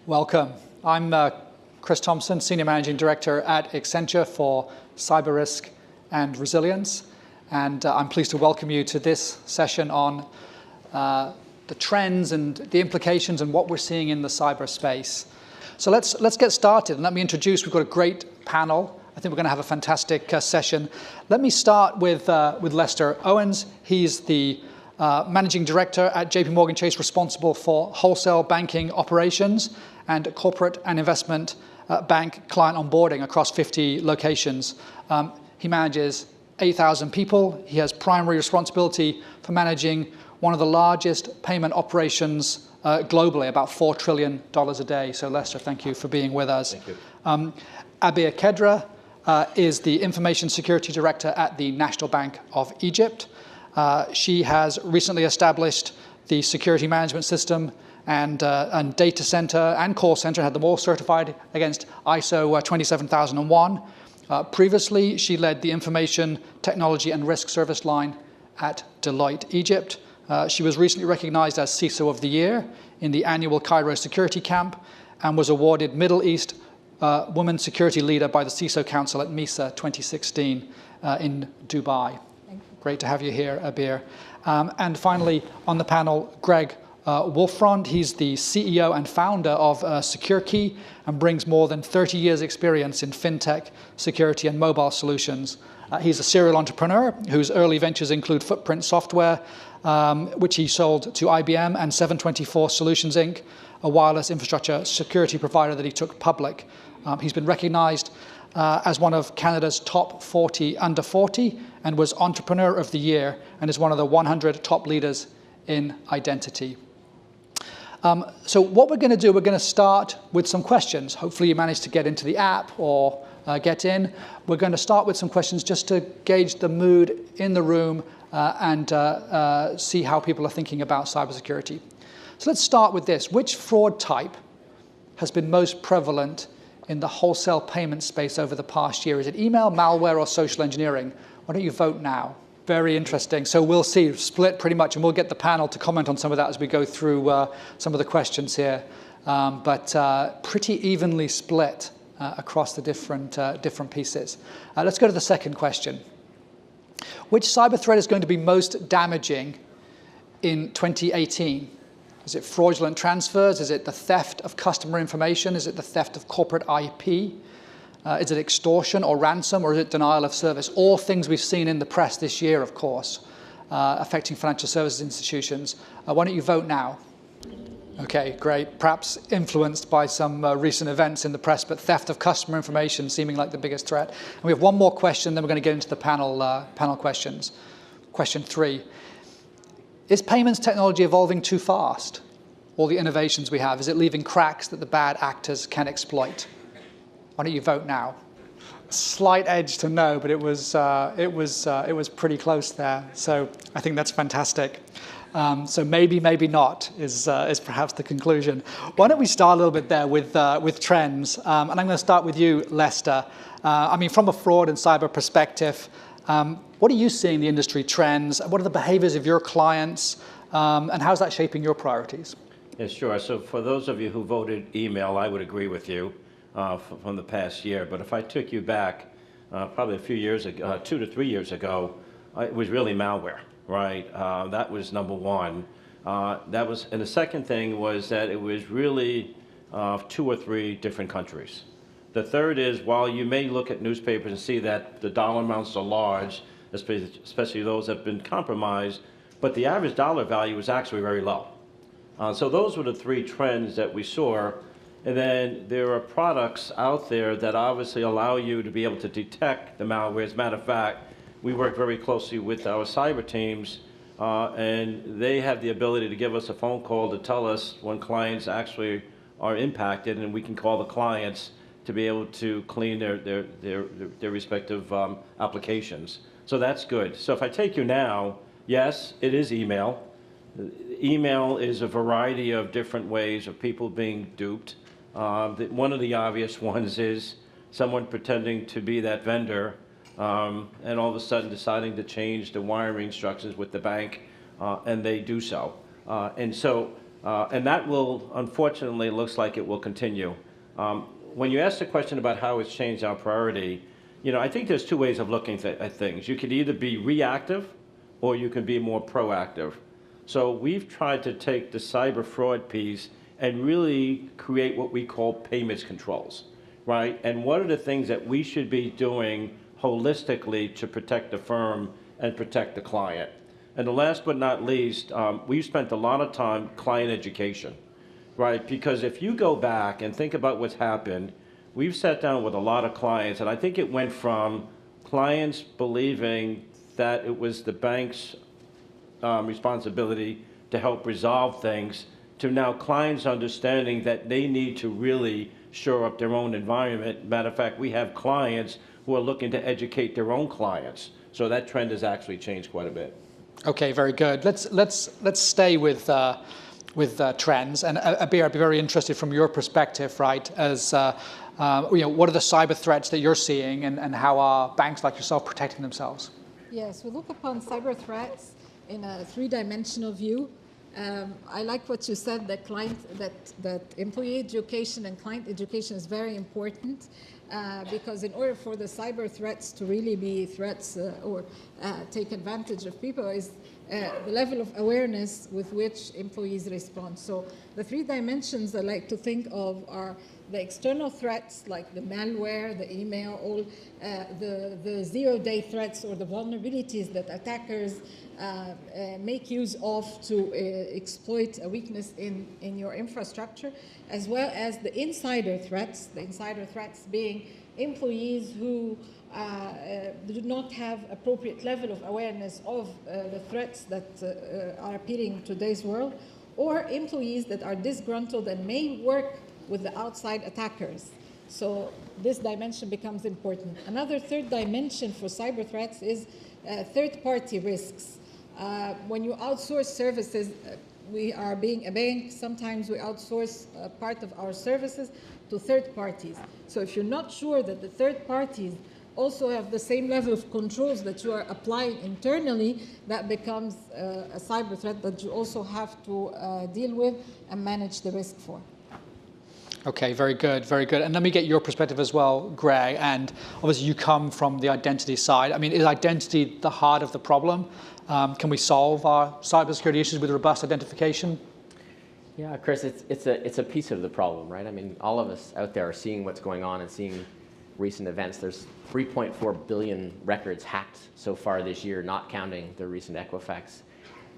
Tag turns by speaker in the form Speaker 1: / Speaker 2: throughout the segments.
Speaker 1: Welcome. I'm Chris Thompson, Senior Managing Director at Accenture for Cyber Risk and Resilience. And I'm pleased to welcome you to this session on the trends and the implications and what we're seeing in the cyberspace. So let's get started. And let me introduce, we've got a great panel. I think we're going to have a fantastic session. Let me start with Lester Owens. He's the Managing Director at JP Morgan Chase, responsible for wholesale banking operations and corporate and investment bank client onboarding across 50 locations. He manages 8,000 people. He has primary responsibility for managing one of the largest payment operations globally, about $4 trillion a day. So Lester, thank you for being with us.
Speaker 2: Thank you.
Speaker 1: Abeer Khedr is the Information Security Director at the National Bank of Egypt. She has recently established the security management system and data center and call center, had them all certified against ISO 27001. Previously, she led the Information Technology and Risk Service line at Deloitte, Egypt. She was recently recognized as CISO of the Year in the annual Cairo Security Camp and was awarded Middle East Women Security Leader by the CISO Council at MISA 2016 in Dubai. Great to have you here, Abeer. And finally, on the panel, Greg Wolfrond. He's the CEO and founder of SecureKey and brings more than 30 years' experience in fintech, security, and mobile solutions. He's a serial entrepreneur whose early ventures include Footprint Software, which he sold to IBM, and 724 Solutions, Inc., a wireless infrastructure security provider that he took public. He's been recognized as one of Canada's top 40 under 40 and was Entrepreneur of the Year and is one of the 100 top leaders in identity. So what we're going to do, we're going to start with some questions. Hopefully you managed to get into the app or get in. We're going to start with some questions just to gauge the mood in the room and see how people are thinking about cybersecurity. So let's start with this. Which fraud type has been most prevalent in the wholesale payment space over the past year? Is it email, malware, or social engineering? Why don't you vote now? Very interesting. So we'll see, split pretty much, and we'll get the panel to comment on some of that as we go through some of the questions here. But pretty evenly split across the different pieces. Let's go to the second question. Which cyber threat is going to be most damaging in 2018? Is it fraudulent transfers? Is it the theft of customer information? Is it the theft of corporate IP? Is it extortion or ransom, or is it denial of service? All things we've seen in the press this year, of course, affecting financial services institutions. Why don't you vote now? Okay, great. Perhaps influenced by some recent events in the press, but theft of customer information seeming like the biggest threat. And we have one more question, then we're going to get into the panel questions. Question 3. Is payments technology evolving too fast? All the innovations we have, is it leaving cracks that the bad actors can exploit? Why don't you vote now? Slight edge to no, but it was pretty close there. So I think that's fantastic. So maybe not is perhaps the conclusion. Why don't we start a little bit there with trends? And I'm going to start with you, Lester. I mean, from a fraud and cyber perspective, what are you seeing the industry trends? What are the behaviors of your clients? And how's that shaping your priorities?
Speaker 2: Yeah, sure. So for those of you who voted email, I would agree with you from the past year. But if I took you back probably a few years ago, 2 to 3 years ago, it was really malware, right? That was number one. And the second thing was that it was really 2 or 3 different countries. The third is, while you may look at newspapers and see that the dollar amounts are large, especially those that have been compromised, but the average dollar value was actually very low. So those were the 3 trends that we saw. And then there are products out there that obviously allow you to be able to detect the malware. As a matter of fact, we work very closely with our cyber teams, and they have the ability to give us a phone call to tell us when clients actually are impacted, and we can call the clients to be able to clean their respective applications. So that's good. So if I take you now, yes, it is email. Email is a variety of different ways of people being duped. One of the obvious ones is someone pretending to be that vendor and all of a sudden deciding to change the wiring instructions with the bank, and they do so. And so And that will, unfortunately, looks like it will continue. When you ask the question about how it's changed our priority, I think there's two ways of looking at things. You could either be reactive or you can be more proactive. So we've tried to take the cyber fraud piece and really create what we call payments controls, right? And what are the things that we should be doing holistically to protect the firm and protect the client? And the last but not least, we've spent a lot of time client education, right? Because if you go back and think about what's happened, we've sat down with a lot of clients, and I think it went from clients believing that it was the bank's responsibility to help resolve things, to now clients understanding that they need to really shore up their own environment. Matter of fact, we have clients who are looking to educate their own clients. So that trend has actually changed quite a bit. Okay,
Speaker 1: very good. Let's stay with trends. And Abeer, I'd be very interested from your perspective, right? As what are the cyber threats that you're seeing, and how are banks like yourself protecting themselves?
Speaker 3: Yes, we look upon cyber threats in a three-dimensional view. I like what you said, that employee education and client education is very important, because in order for the cyber threats to really be threats or take advantage of people is the level of awareness with which employees respond. So the three dimensions I like to think of are the external threats, like the malware, the email, all the zero-day threats or the vulnerabilities that attackers make use of to exploit a weakness in your infrastructure, as well as the insider threats being employees who do not have appropriate level of awareness of the threats that are appearing in today's world, or employees that are disgruntled and may work with the outside attackers. So this dimension becomes important. Another third dimension for cyber threats is third-party risks. When you outsource services, we are being a bank, sometimes we outsource part of our services to third parties. So if you're not sure that the third parties also have the same level of controls that you are applying internally, that becomes a cyber threat that you also have to deal with and manage the risk for.
Speaker 1: Okay, very good, very good. And let me get your perspective as well, Greg. And obviously you come from the identity side. I mean, is identity the heart of the problem? Can we solve our cybersecurity issues with robust identification?
Speaker 4: Yeah, Chris, it's a piece of the problem, right? I mean, all of us out there are seeing what's going on and seeing recent events. There's 3.4 billion records hacked so far this year, not counting the recent Equifax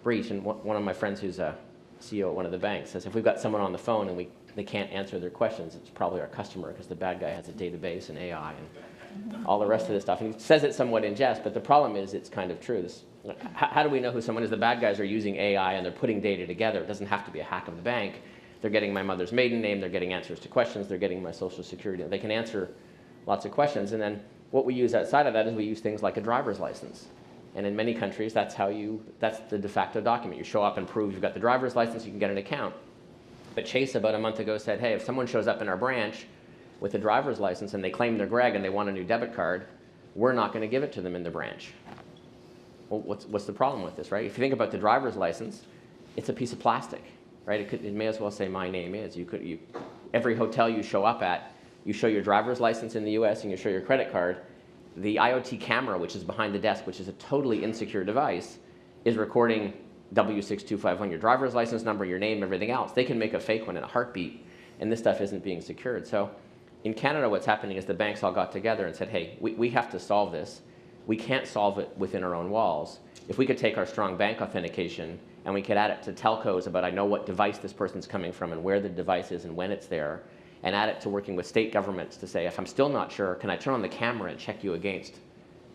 Speaker 4: breach. And one of my friends who's a CEO at one of the banks says, if we've got someone on the phone and they can't answer their questions, it's probably our customer, because the bad guy has a database and AI and all the rest of this stuff. And he says it somewhat in jest, but the problem is it's kind of true. How do we know who someone is? The bad guys are using AI and they're putting data together. It doesn't have to be a hack of the bank. They're getting my mother's maiden name, they're getting answers to questions, they're getting my social security. They can answer lots of questions. And then what we use outside of that is we use things like a driver's license. And in many countries, that's the de facto document. You show up and prove you've got the driver's license, you can get an account. But Chase, about a month ago, said, hey, if someone shows up in our branch with a driver's license and they claim they're Greg and they want a new debit card, we're not going to give it to them in the branch. Well, what's the problem with this, right? If you think about the driver's license, it's a piece of plastic, right? It may as well say my name is. Every hotel you show up at, you show your driver's license in the US and you show your credit card. The IoT camera, which is behind the desk, which is a totally insecure device, is recording W6251, your driver's license number, your name, everything else. They can make a fake one in a heartbeat, and this stuff isn't being secured. So in Canada, what's happening is the banks all got together and said, hey, we have to solve this. We can't solve it within our own walls. If we could take our strong bank authentication and we could add it to telcos about I know what device this person's coming from and where the device is and when it's there, and add it to working with state governments to say, if I'm still not sure, can I turn on the camera and check you against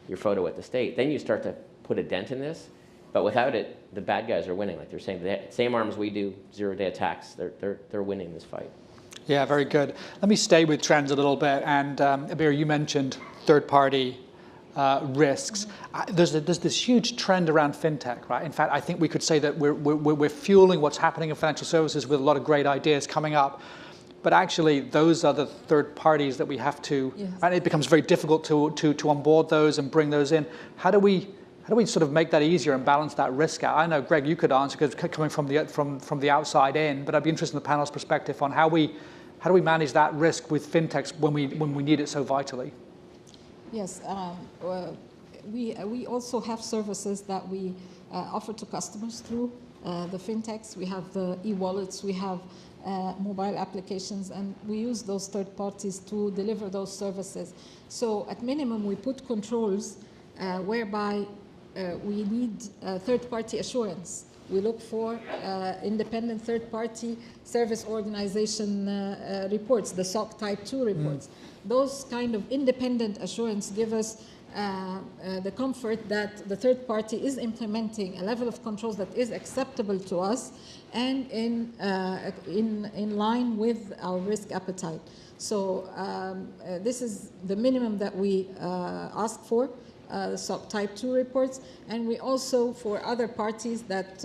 Speaker 4: your photo at the state? Then you start to put a dent in this. But without it, the bad guys are winning. Like they're saying, the same arms we do, zero-day attacks, they're winning this fight.
Speaker 1: Yeah, very good. Let me stay with trends a little bit. And Abeer, you mentioned third-party risks. There's this huge trend around fintech, right? In fact, I think we could say that we're fueling what's happening in financial services with a lot of great ideas coming up. But actually, those are the third parties that we have to, yes. And it becomes very difficult to onboard those and bring those in. How do we do we sort of make that easier and balance that risk out? I know, Greg, you could answer because coming from the outside in, but I'd be interested in the panel's perspective on how do we manage that risk with fintechs when we need it so vitally?
Speaker 3: Yes, we also have services that we offer to customers through the fintechs. We have the e-wallets, we have mobile applications, and we use those third parties to deliver those services. So at minimum, we put controls whereby we need third-party assurance. We look for independent third-party service organization reports, the SOC Type 2 reports. Those kind of independent assurance give us the comfort that the third party is implementing a level of controls that is acceptable to us and in line with our risk appetite. So this is the minimum that we ask for. The SOC Type 2 reports, and we also, for other parties that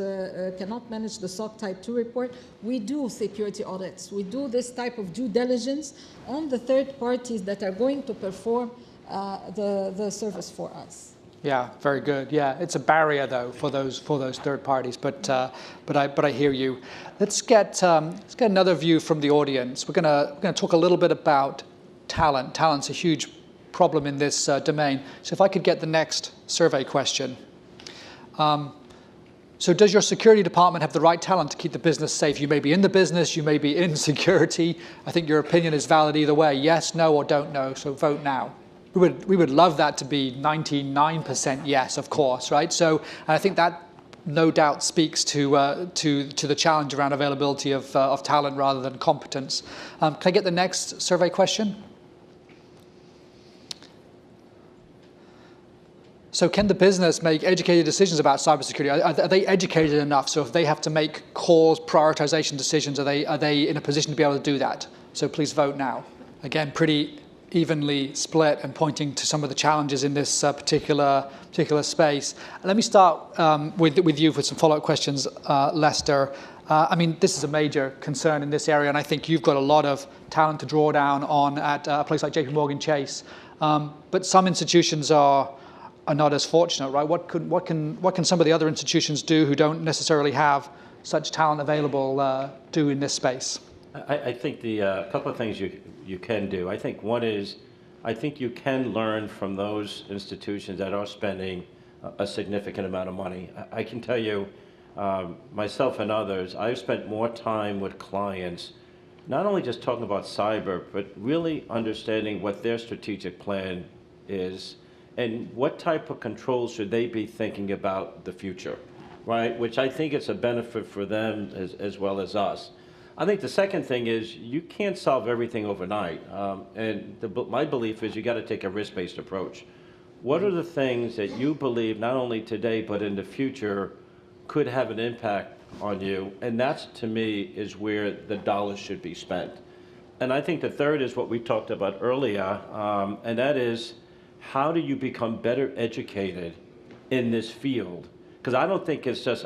Speaker 3: cannot manage the SOC Type 2 report, we do security audits. We do this type of due diligence on the third parties that are going to perform the service for us.
Speaker 1: Yeah, very good. Yeah, it's a barrier though for those third parties, but I hear you. Let's get another view from the audience. We're gonna talk a little bit about talent. Talent's a huge problem in this domain. So if I could get the next survey question. So does your security department have the right talent to keep the business safe? You may be in the business, you may be in security. I think your opinion is valid either way. Yes, no, or don't know, so vote now. We would love that to be 99% yes, of course, right? So I think that no doubt speaks to the challenge around availability of talent rather than competence. Can I get the next survey question? So can the business make educated decisions about cybersecurity? Are they educated enough? So if they have to make calls, prioritization decisions, are they in a position to be able to do that? So please vote now. Again, pretty evenly split and pointing to some of the challenges in this particular space. Let me start with you with some follow-up questions, Lester. I mean, this is a major concern in this area, and I think you've got a lot of talent to draw down on at a place like JPMorgan Chase. But some institutions are not as fortunate, right? What can some of the other institutions do who don't necessarily have such talent available do in this space?
Speaker 2: I think the couple of things you can do. I think one is, I think you can learn from those institutions that are spending a significant amount of money. I can tell you, myself and others, I've spent more time with clients, not only just talking about cyber, but really understanding what their strategic plan is and what type of controls should they be thinking about the future, right? Which I think is a benefit for them as well as us. I think the second thing is you can't solve everything overnight. My belief is you got to take a risk-based approach. What are the things that you believe not only today but in the future could have an impact on you? And that's, to me, is where the dollars should be spent. And I think the third is what we talked about earlier, and that is, how do you become better educated in this field? Because I don't think it's just,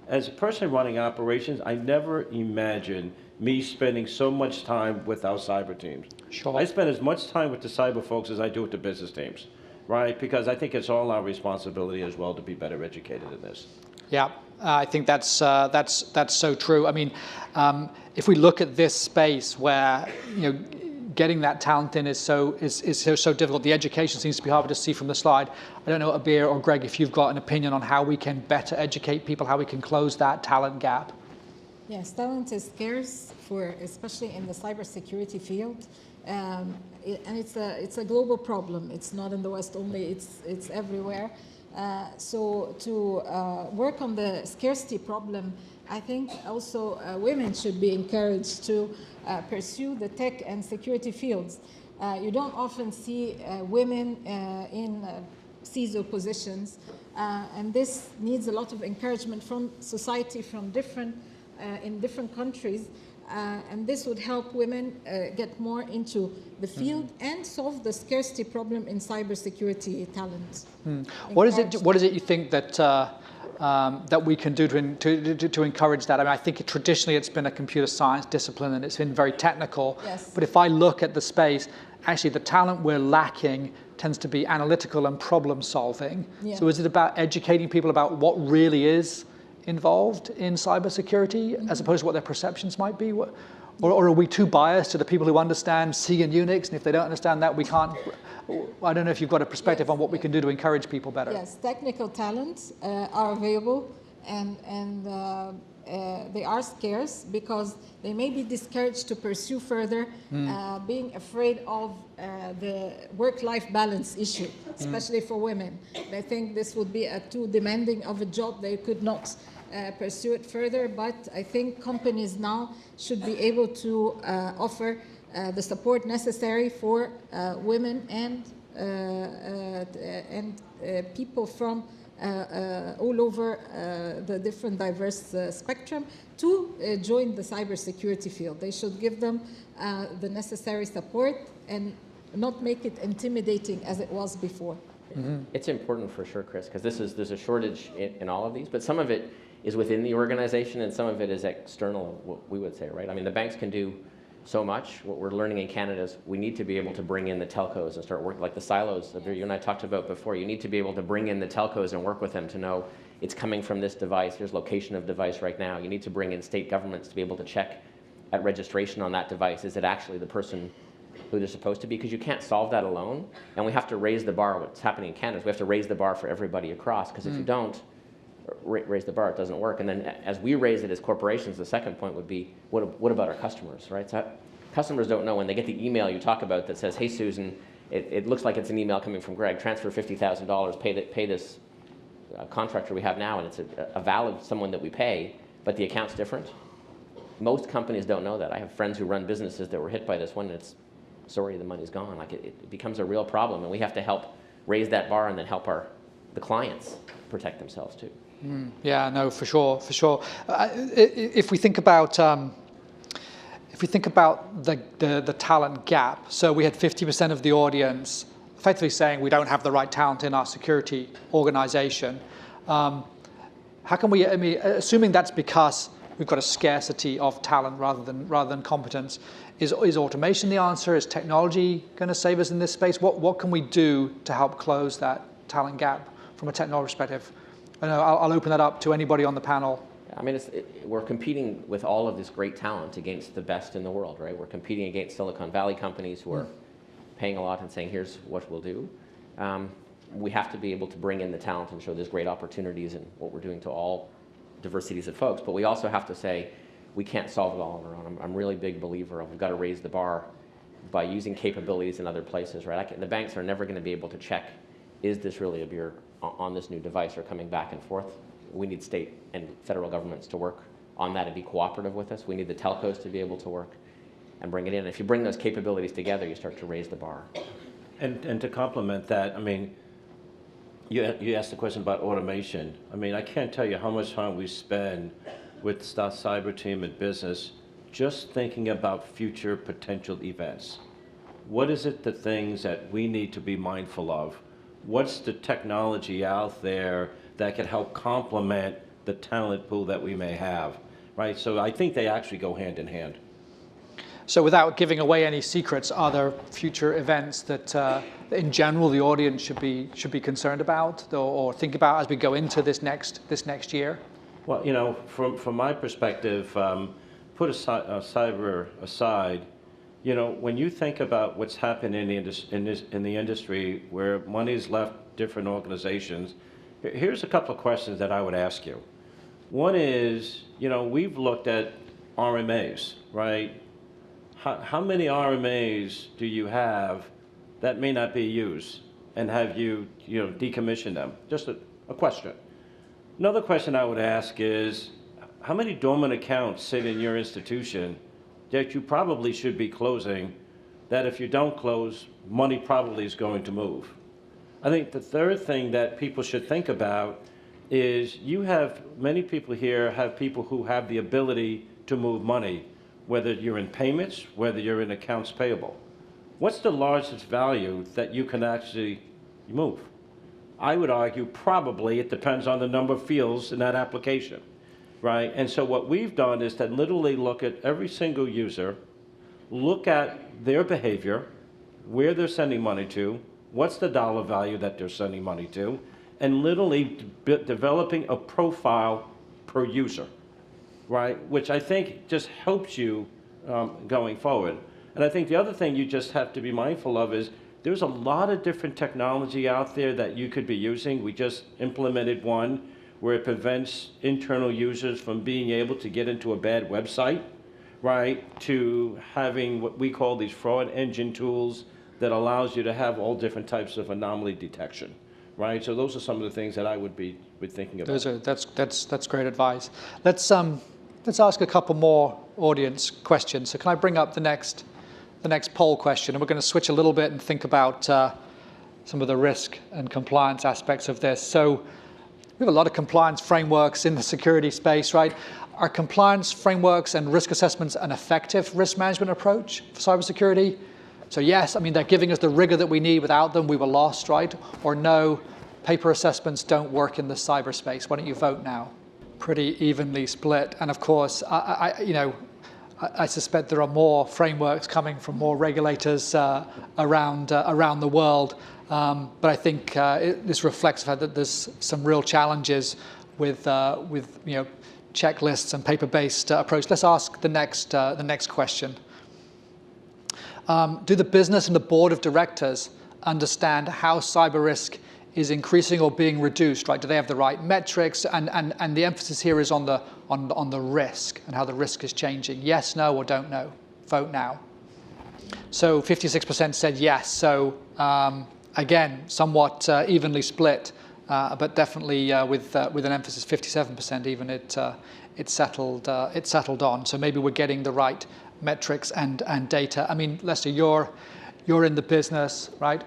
Speaker 2: as a person running operations, I never imagined me spending so much time with our cyber teams.
Speaker 1: Sure.
Speaker 2: I spend as much time with the cyber folks as I do with the business teams, right? Because I think it's all our responsibility as well to be better educated in this.
Speaker 1: Yeah, I think that's so true. I mean, if we look at this space where getting that talent in is so difficult. The education seems to be hard to see from the slide. I don't know, Abeer or Greg, if you've got an opinion on how we can better educate people, how we can close that talent gap.
Speaker 3: Yes, talent is scarce, especially in the cybersecurity field, and it's a global problem. It's not in the West only. It's everywhere. So to work on the scarcity problem, I think also women should be encouraged to pursue the tech and security fields. You don't often see women in CISO positions, and this needs a lot of encouragement from society, in different countries, and this would help women get more into the field and solve the scarcity problem in cybersecurity talent.
Speaker 1: What is it you think that that we can do to encourage that? I mean, I think traditionally it's been a computer science discipline and it's been very technical.
Speaker 3: Yes.
Speaker 1: But if I look at the space, actually the talent we're lacking tends to be analytical and problem solving.
Speaker 3: Yeah.
Speaker 1: So is it about educating people about what really is involved in cybersecurity as opposed to what their perceptions might be? Or are we too biased to the people who understand C and Unix, and if they don't understand that, we can't? I don't know if you've got a perspective on what we can do to encourage people better.
Speaker 3: Yes, technical talents are available, and they are scarce because they may be discouraged to pursue further, being afraid of the work-life balance issue, especially for women. They think this would be too demanding of a job. They could not pursue it further, but I think companies now should be able to offer the support necessary for women and people from all over the different diverse spectrum to join the cybersecurity field. They should give them the necessary support and not make it intimidating as it was before.
Speaker 4: It's important for sure, Chris, because there's a shortage in all of these, but some of it is within the organization and some of it is external, what we would say, right? I mean, the banks can do so much. What we're learning in Canada is we need to be able to bring in the telcos and start working, like the silos that you and I talked about before. You need to be able to bring in the telcos and work with them to know it's coming from this device, here's location of device right now. You need to bring in state governments to be able to check at registration on that device, is it actually the person who they're supposed to be? Because you can't solve that alone, and we have to raise the bar. What's happening in Canada is we have to raise the bar for everybody across, because if you don't raise the bar, it doesn't work. And then as we raise it as corporations, the second point would be, what about our customers, right? So customers don't know when they get the email you talk about that says, hey, Susan, it looks like it's an email coming from Greg, transfer $50,000, pay this contractor we have now, and it's a valid someone that we pay, but the account's different. Most companies don't know that. I have friends who run businesses that were hit by this one, and it's, sorry, the money's gone. Like it becomes a real problem, and we have to help raise that bar and then help the clients protect themselves too.
Speaker 1: Yeah, no, for sure, for sure. If we think about the talent gap, so we had 50% of the audience effectively saying we don't have the right talent in our security organization. How can we? I mean, assuming that's because we've got a scarcity of talent rather than competence, is automation the answer? Is technology going to save us in this space? What can we do to help close that talent gap from a technology perspective? I know I'll open that up to anybody on the panel.
Speaker 4: I mean, we're competing with all of this great talent against the best in the world, right? We're competing against Silicon Valley companies who are paying a lot and saying, here's what we'll do. We have to be able to bring in the talent and show there's great opportunities in what we're doing to all diversities of folks, but we also have to say we can't solve it all on our own. I'm a really big believer of we've got to raise the bar by using capabilities in other places, right? The banks are never going to be able to check, is this really Abeer on this new device or coming back and forth? We need state and federal governments to work on that and be cooperative with us. We need the telcos to be able to work and bring it in. If you bring those capabilities together, you start to raise the bar.
Speaker 2: And to complement that, I mean, you asked the question about automation. I mean, I can't tell you how much time we spend with the cyber team and business just thinking about future potential events. What is it, the things that we need to be mindful of? What's the technology out there that can help complement the talent pool that we may have, right? So I think they actually go hand in hand.
Speaker 1: So without giving away any secrets, are there future events that in general the audience should be concerned about or think about as we go into this next year?
Speaker 2: Well, you know, from my perspective, put cyber aside, you know, when you think about what's happened in the industry where money's left different organizations, here's a couple of questions that I would ask you. One is, you know, we've looked at RMAs, right? How many RMAs do you have that may not be used, and have you decommissioned them? Just a question. Another question I would ask is, how many dormant accounts sit in your institution that you probably should be closing, that if you don't close, money probably is going to move? I think the third thing that people should think about is many people here have people who have the ability to move money, whether you're in payments, whether you're in accounts payable. What's the largest value that you can actually move? I would argue probably it depends on the number of fields in that application, right? And so what we've done is to literally look at every single user, look at their behavior, where they're sending money to, what's the dollar value that they're sending money to, and literally developing a profile per user, right? Which I think just helps you going forward. And I think the other thing you just have to be mindful of is there's a lot of different technology out there that you could be using. We just implemented one where it prevents internal users from being able to get into a bad website, right, to having what we call these fraud engine tools that allows you to have all different types of anomaly detection, right? So those are some of the things that I would be thinking about.
Speaker 1: That's great advice. Let's ask a couple more audience questions. So can I bring up the next poll question? And we're going to switch a little bit and think about some of the risk and compliance aspects of this. So we have a lot of compliance frameworks in the security space, right? Are compliance frameworks and risk assessments an effective risk management approach for cybersecurity? So yes, I mean, they're giving us the rigor that we need. Without them, we were lost, right? Or no, paper assessments don't work in the cyberspace. Why don't you vote now? Pretty evenly split. And of course, I suspect there are more frameworks coming from more regulators around the world. But I think this reflects the fact that there's some real challenges with checklists and paper-based approach. Let's ask the next question. Do the business and the board of directors understand how cyber risk is increasing or being reduced? Right? Do they have the right metrics? And the emphasis here is on the risk and how the risk is changing. Yes, no, or don't know. Vote now. So 56% said yes. So again, somewhat evenly split, but definitely with an emphasis 57%. Even it settled on. So maybe we're getting the right metrics and data. I mean, Lester, you're in the business, right?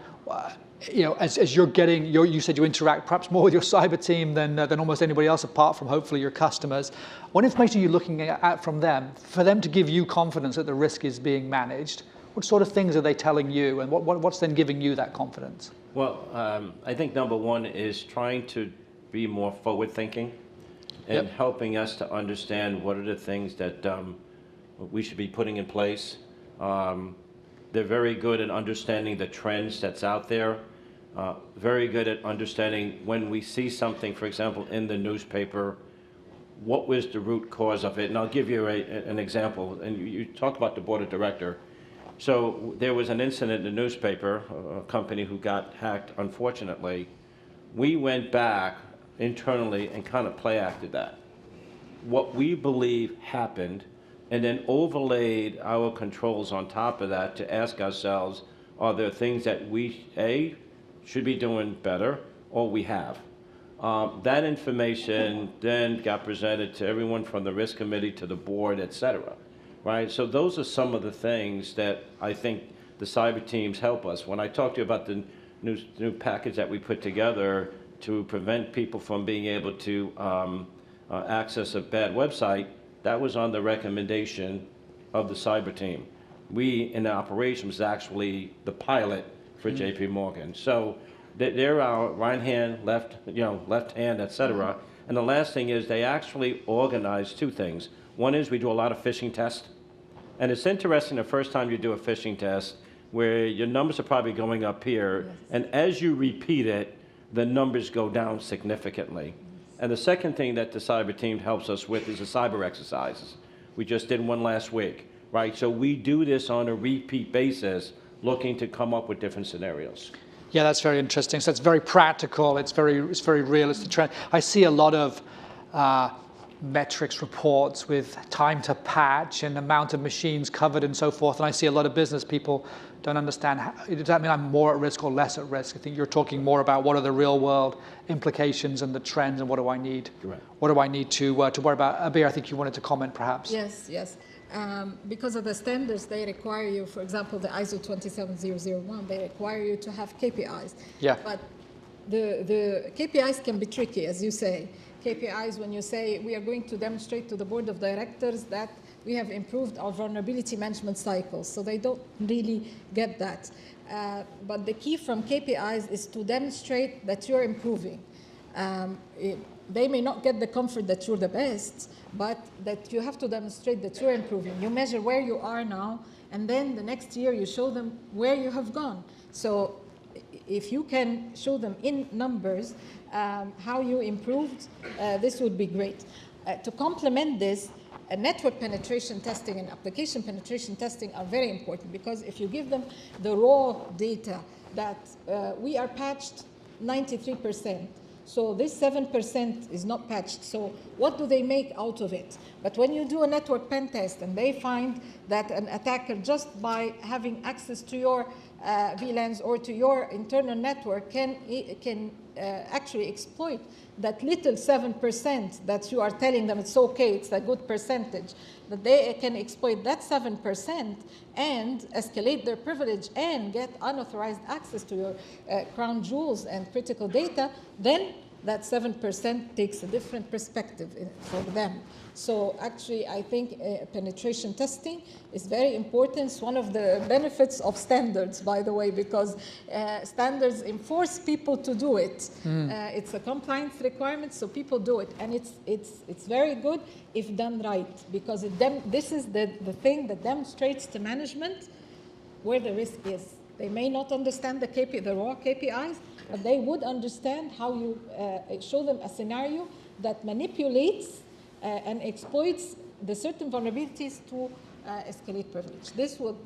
Speaker 1: As you're getting, you said you interact perhaps more with your cyber team than almost anybody else, apart from hopefully your customers. What information are you looking at from them for them to give you confidence that the risk is being managed? What sort of things are they telling you, and what's then giving you that confidence?
Speaker 2: Well, I think number one is trying to be more forward-thinking and helping us to understand what are the things that we should be putting in place. They're very good at understanding the trends that's out there, very good at understanding when we see something, for example, in the newspaper, what was the root cause of it? And I'll give you an example. And you talk about the board of director. So there was an incident in the newspaper, a company who got hacked, unfortunately. We went back internally and kind of play acted that. What we believe happened, and then overlaid our controls on top of that to ask ourselves, are there things that we, A, should be doing better, or we have? That information then got presented to everyone from the risk committee to the board, et cetera, right? So those are some of the things that I think the cyber teams help us. When I talked to you about the new package that we put together to prevent people from being able to access a bad website, that was on the recommendation of the cyber team. We, in the operations, was actually the pilot for JP Morgan. So they're our right hand, left hand, et cetera. And the last thing is they actually organize two things. One is we do a lot of phishing tests. And it's interesting the first time you do a phishing test where your numbers are probably going up here. Yes. And as you repeat it, the numbers go down significantly. And the second thing that the cyber team helps us with is the cyber exercises. We just did one last week, right? So we do this on a repeat basis, looking to come up with different scenarios.
Speaker 1: Yeah, that's very interesting. So it's very practical. It's very real. It's the trend. I see a lot of metrics reports with time to patch and amount of machines covered and so forth. And I see a lot of business people don't understand. Does that mean I'm more at risk or less at risk? I think you're talking more about what are the real world implications and the trends, and what do I need? Correct. What do I need to worry about? Abeer, I think you wanted to comment perhaps.
Speaker 3: Yes. Because of the standards, they require you, for example, the ISO 27001, they require you to have KPIs.
Speaker 1: Yeah.
Speaker 3: But the KPIs can be tricky, as you say. KPIs, when you say we are going to demonstrate to the board of directors that we have improved our vulnerability management cycles, so they don't really get that. But the key from KPIs is to demonstrate that you're improving. they may not get the comfort that you're the best, but that you have to demonstrate that you're improving. You measure where you are now, and then the next year you show them where you have gone. So if you can show them in numbers how you improved, this would be great. To complement this, network penetration testing and application penetration testing are very important, because if you give them the raw data that we are patched 93%, so this 7% is not patched, so what do they make out of it? But when you do a network pen test and they find that an attacker, just by having access to your VLANs or to your internal network, can actually exploit that little 7% that you are telling them it's okay, it's a good percentage, that they can exploit that 7% and escalate their privilege and get unauthorized access to your crown jewels and critical data, then that 7% takes a different perspective for them. So actually, I think penetration testing is very important. It's one of the benefits of standards, by the way, because standards enforce people to do it. It's a compliance requirement, so people do it. And it's very good if done right, because this is the thing that demonstrates to management where the risk is. They may not understand the raw KPIs, but they would understand how you show them a scenario that manipulates and exploits the certain vulnerabilities to escalate privilege. This would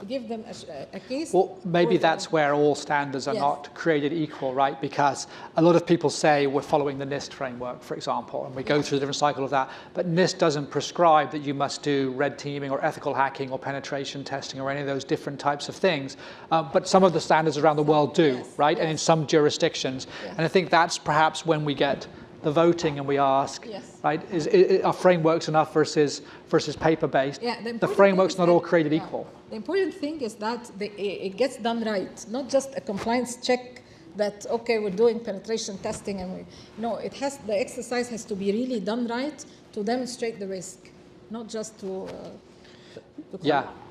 Speaker 3: give them a case.
Speaker 1: Well, maybe that's where all standards are not created equal, right? Because a lot of people say we're following the NIST framework, for example, and we go through the different cycle of that. But NIST doesn't prescribe that you must do red teaming or ethical hacking or penetration testing or any of those different types of things. But some of the standards around the world do, right? And in some jurisdictions. And I think that's perhaps when we get the voting and we ask, right, are frameworks enough versus paper-based? The framework's not all created equal.
Speaker 3: The important thing is that it gets done right, not just a compliance check that, okay, we're doing penetration testing and the exercise has to be really done right to demonstrate the risk, not just to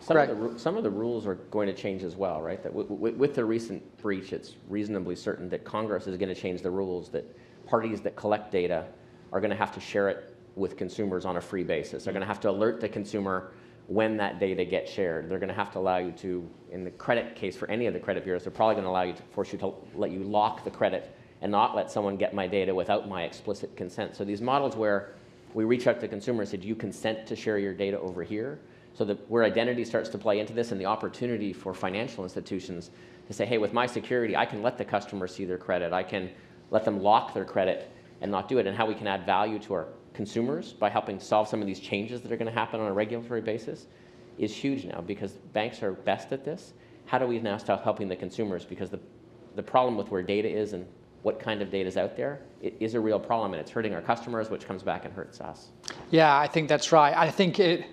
Speaker 4: Some of the rules are going to change as well, right? That with the recent breach, it's reasonably certain that Congress is going to change the rules, that parties that collect data are going to have to share it with consumers on a free basis. They're going to have to alert the consumer when that data gets shared. They're going to have to allow you to, in the credit case for any of the credit bureaus, they're probably going to allow you to force you to let you lock the credit and not let someone get my data without my explicit consent. So these models where we reach out to consumers and say, do you consent to share your data over here? So that where identity starts to play into this, and the opportunity for financial institutions to say, hey, with my security, I can let the customer see their credit. I can let them lock their credit and not do it, and how we can add value to our consumers by helping solve some of these changes that are going to happen on a regulatory basis is huge now, because banks are best at this. How do we now start helping the consumers? Because the problem with where data is and what kind of data is out there, it is a real problem, and it's hurting our customers, which comes back and hurts us.
Speaker 1: Yeah, I think that's right. I think it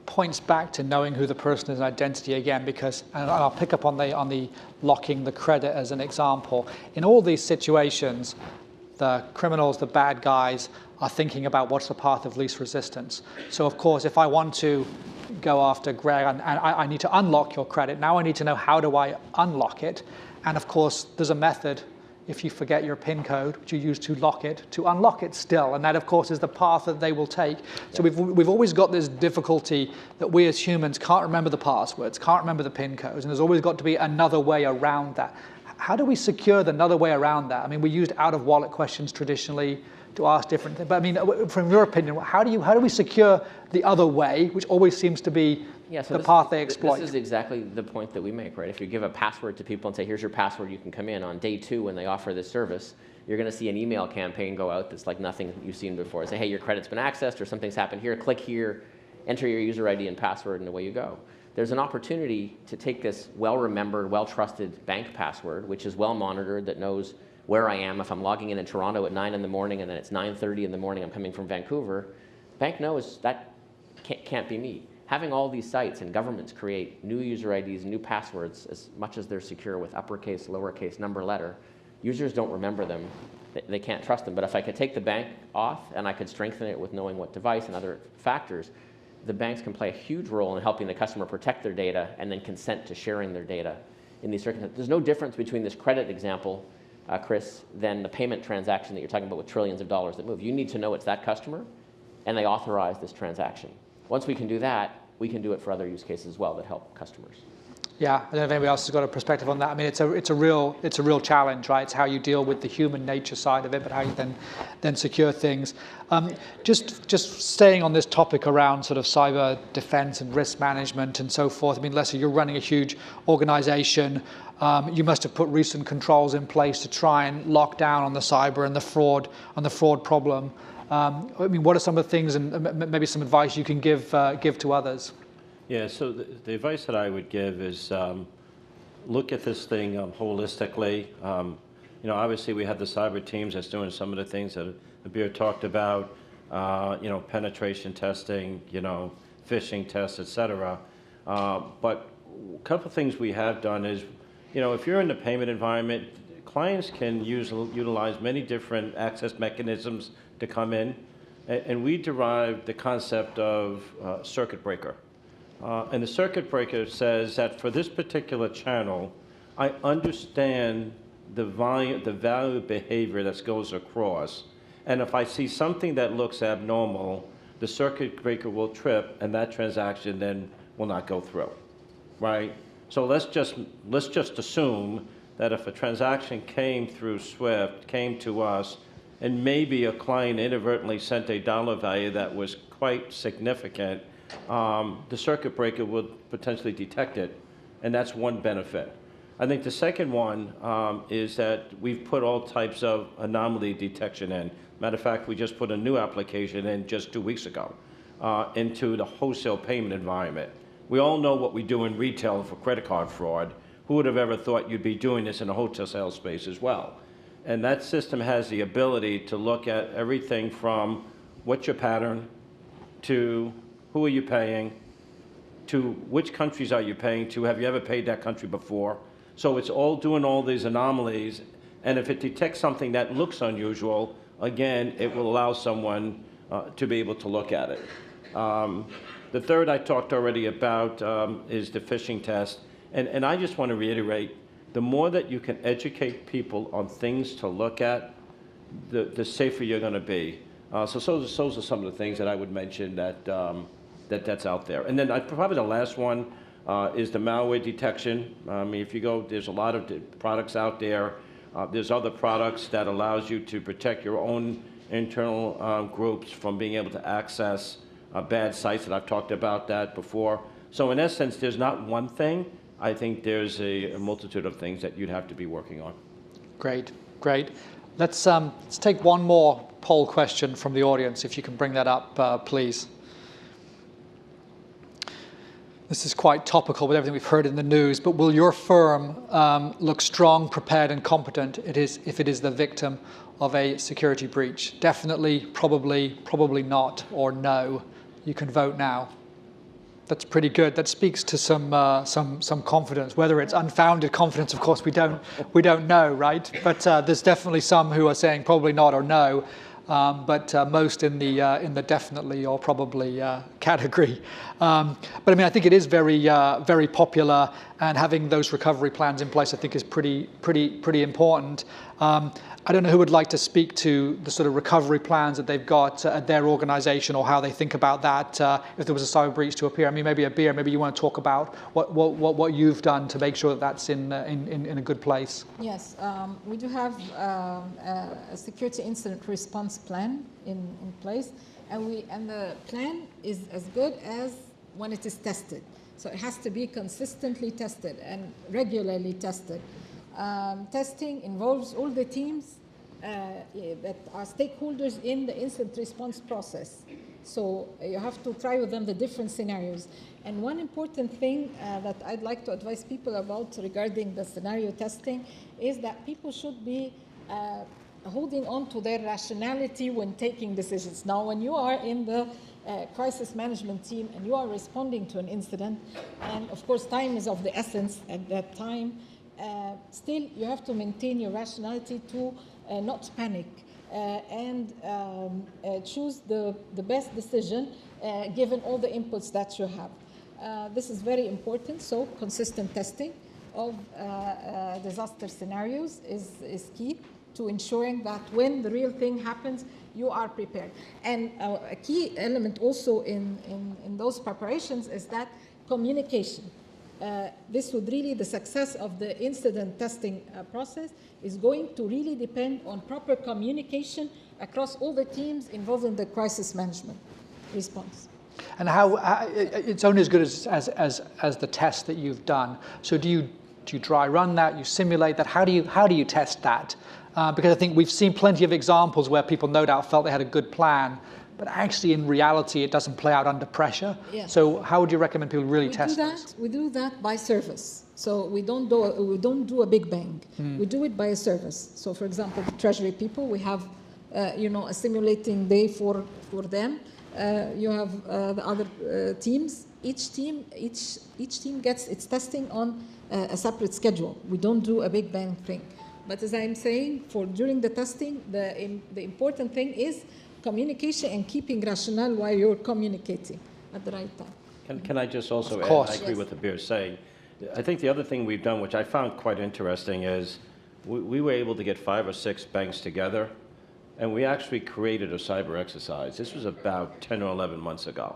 Speaker 1: points back to knowing who the person is and identity again, because, and I'll pick up on the locking the credit as an example. In all these situations, the criminals, the bad guys, are thinking about what's the path of least resistance. So of course, if I want to go after Greg and I need to unlock your credit, now I need to know how do I unlock it. And of course, there's a method, if you forget your PIN code, which you use to lock it, to unlock it still. And that, of course, is the path that they will take. So we've always got this difficulty that we as humans can't remember the passwords, can't remember the PIN codes, and there's always got to be another way around that. How do we secure the another way around that? I mean, we used out-of-wallet questions traditionally to ask different things. But I mean, from your opinion, how do we secure the other way, which always seems to be the path they exploit?
Speaker 4: This is exactly the point that we make, right? If you give a password to people and say, here's your password, you can come in, on day 2 when they offer this service, you're going to see an email campaign go out that's like nothing you've seen before. Say, hey, your credit's been accessed, or something's happened here, click here, enter your user ID and password, and away you go. There's an opportunity to take this well-remembered, well-trusted bank password, which is well-monitored, that knows where I am. If I'm logging in Toronto at 9 in the morning and then it's 9:30 in the morning, I'm coming from Vancouver, bank knows that can't be me. Having all these sites and governments create new user IDs, new passwords, as much as they're secure with uppercase, lowercase, number, letter, users don't remember them. They can't trust them. But if I could take the bank off and I could strengthen it with knowing what device and other factors, the banks can play a huge role in helping the customer protect their data and then consent to sharing their data in these circumstances. There's no difference between this credit example Chris, than the payment transaction that you're talking about with trillions of dollars that move. You need to know it's that customer, and they authorize this transaction. Once we can do that, we can do it for other use cases as well that help customers.
Speaker 1: Yeah, I don't know if anybody else has got a perspective on that. I mean, it's a real challenge, right? It's how you deal with the human nature side of it, but how you then secure things. Just staying on this topic around sort of cyber defense and risk management and so forth. I mean, Leslie, you're running a huge organization. You must have put recent controls in place to try and lock down on the cyber and the fraud problem. I mean, what are some of the things and maybe some advice you can give to others?
Speaker 2: Yeah, so the advice that I would give is look at this thing holistically. You know, obviously we have the cyber teams that's doing some of the things that Abeer talked about, you know, penetration testing, you know, phishing tests, et cetera. But a couple of things we have done is, you know, if you're in the payment environment, clients can utilize many different access mechanisms to come in. And we derived the concept of circuit breaker. And the circuit breaker says that for this particular channel, I understand the value behavior that goes across. And if I see something that looks abnormal, the circuit breaker will trip and that transaction then will not go through, right? So let's just assume that if a transaction came through SWIFT, came to us, and maybe a client inadvertently sent a dollar value that was quite significant, the circuit breaker would potentially detect it, and that's one benefit. I think the second one is that we've put all types of anomaly detection in. Matter of fact, we just put a new application in just 2 weeks ago into the wholesale payment environment. We all know what we do in retail for credit card fraud. Who would have ever thought you'd be doing this in a wholesale space as well? And that system has the ability to look at everything from what's your pattern to who are you paying, to which countries are you paying to, have you ever paid that country before? So it's all doing all these anomalies, and if it detects something that looks unusual, again, it will allow someone to be able to look at it. The third I talked already about is the phishing test, and I just want to reiterate, the more that you can educate people on things to look at, the safer you're going to be. So those are some of the things that I would mention that's out there. And then probably the last one is the malware detection. I mean, if you go, there's a lot of products out there. There's other products that allows you to protect your own internal groups from being able to access bad sites, and I've talked about that before. So in essence, there's not one thing. I think there's a multitude of things that you'd have to be working on.
Speaker 1: Great, great. Let's take one more poll question from the audience, if you can bring that up, please. This is quite topical with everything we've heard in the news, but will your firm look strong, prepared, and competent if it is the victim of a security breach? Definitely, probably not, or no. You can vote now. That's pretty good. That speaks to some confidence. Whether it's unfounded confidence, of course, we don't know, right? But there's definitely some who are saying probably not or no. But most in the definitely or probably category. But I mean, I think it is very popular, and having those recovery plans in place, I think, is pretty important. I don't know who would like to speak to the sort of recovery plans that they've got at their organization, or how they think about that if there was a cyber breach to appear. I mean, maybe Abeer, maybe you want to talk about what you've done to make sure that that's in a good place.
Speaker 3: Yes, we do have a security incident response plan in place, and the plan is as good as when it is tested. So it has to be consistently tested and regularly tested. Testing involves all the teams that are stakeholders in the incident response process. So you have to try with them the different scenarios. And one important thing that I'd like to advise people about regarding the scenario testing is that people should be holding on to their rationality when taking decisions. Now, when you are in the crisis management team and you are responding to an incident, and of course time is of the essence at that time, still you have to maintain your rationality to not panic and choose the best decision given all the inputs that you have. This is very important, so consistent testing. of disaster scenarios is key to ensuring that when the real thing happens, you are prepared. And a key element also in those preparations is that communication. This would really, the success of the incident testing process is going to really depend on proper communication across all the teams involved in the crisis management response.
Speaker 1: And how it's only as good as the test that you've done. So do you dry run that? You simulate that? How do you test that? Because I think we've seen plenty of examples where people no doubt felt they had a good plan, but actually in reality it doesn't play out under pressure. Yeah. So how would you recommend people really test this?
Speaker 3: We do that by service. So we don't do a big bang. We do it by a service. So for example, the treasury people, we have a simulating day for them. You have the other teams. Each team gets its testing on a separate schedule. We don't do a big bang thing. But as I'm saying, during the testing, the important thing is communication and keeping rationale while you're communicating at the right time.
Speaker 2: Can I just also add, I agree with Abeer saying, I think the other thing we've done, which I found quite interesting, is we were able to get 5 or 6 banks together, and we actually created a cyber exercise. This was about 10 or 11 months ago.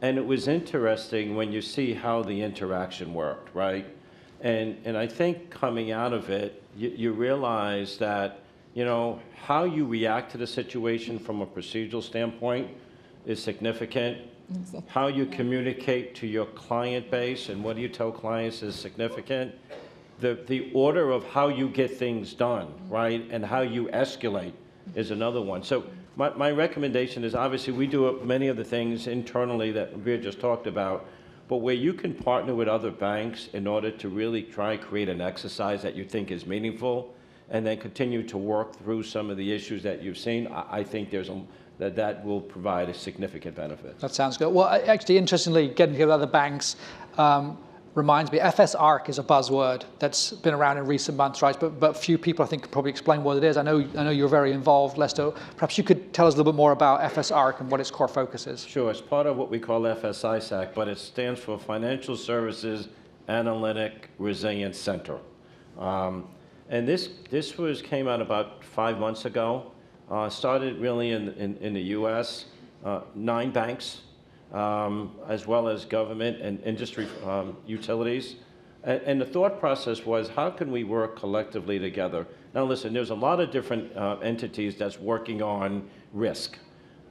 Speaker 2: And it was interesting when you see how the interaction worked, right? And I think coming out of it, you realize that, how you react to the situation from a procedural standpoint is significant. Exactly. How you communicate to your client base and what do you tell clients is significant. The order of how you get things done, right, and how you escalate is another one. So my recommendation is, obviously we do many of the things internally that Abeer just talked about, but where you can partner with other banks in order to really try and create an exercise that you think is meaningful and then continue to work through some of the issues that you've seen, I think that will provide a significant benefit.
Speaker 1: That sounds good. Well, actually, interestingly, getting together with other banks reminds me, FSARC is a buzzword that's been around in recent months, right? But few people, I think, could probably explain what it is. I know you're very involved, Lester. Perhaps you could tell us a little bit more about FSARC and what its core focus is.
Speaker 2: Sure. It's part of what we call FSISAC, but it stands for Financial Services Analytic Resilience Center. And this came out about 5 months ago. Started really in the U.S., 9 banks, as well as government and industry utilities. And the thought process was, how can we work collectively together? Now listen, there's a lot of different entities that's working on risk.